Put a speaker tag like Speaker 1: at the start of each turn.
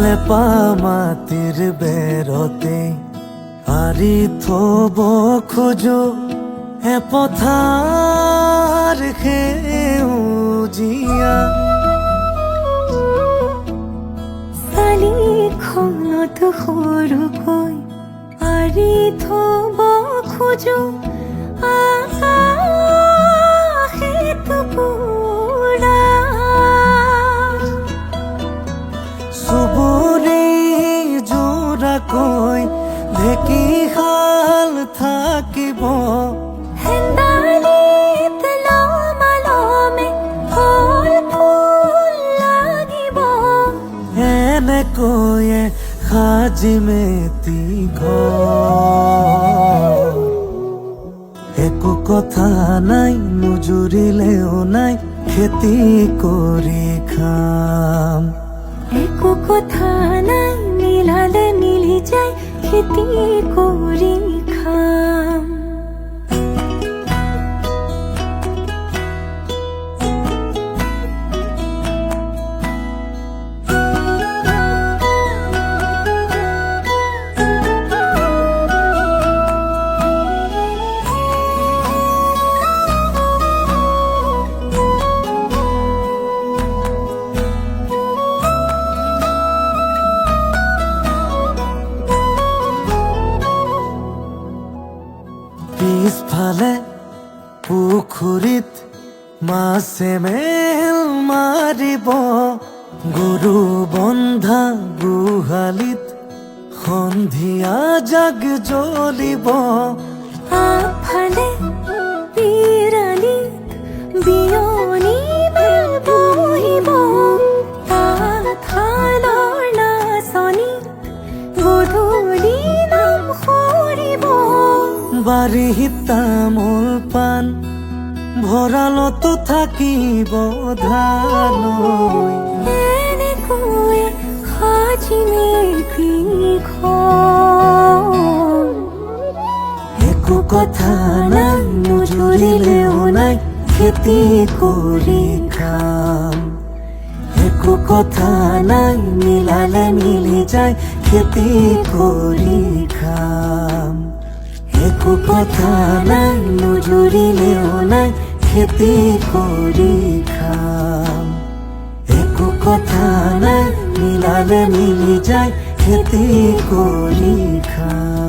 Speaker 1: লেপা মাটিৰ বেৰতে আৰি থব খোজো এপথাৰ সেউজীয়া
Speaker 2: চালিখনত সৰুকৈ আৰি থব খোজো টুকুৰা
Speaker 1: চুবুৰী জোৰাকৈ ঢেঁকীশাল থাকিব
Speaker 2: হেন্দালিত লমালমে ফল ফুল লাগিব
Speaker 1: এনেকৈয়ে সাজি মেটি ঘৰ একো কথা নাই নুজুৰিলেও নাই খেতি কৰি খাম
Speaker 2: একো কথা নাই মিলালে মিলি যায় খেতি কৰি খাম
Speaker 1: পিছফালে পুখুৰীত মাছে মেল মাৰিব গৰু বন্ধা গোহালিত সন্ধিয়া জাগ জ্বলিব
Speaker 2: আগফালে পিৰালিত বিয়নী বেল বহিব তাঁতশালৰ নাচনীত গধূলি নাম সৰিব
Speaker 1: বাৰীত তামোল পাণ ভঁৰালতো থাকিব ধানৈ
Speaker 2: এনেকৈ সাজি মেলি ঘৰ
Speaker 1: একো কথা নাই নুজুৰিলেও নাই খেতি কৰি খাম একো কথা নাই মিলালে মিলি যায় খেতি কৰি খাম একো কথা নাই নুজুৰিলেও নাই খেতি কৰি খাম একো কথা নাই মিলালে মিলি যায় খেতি কৰি খাম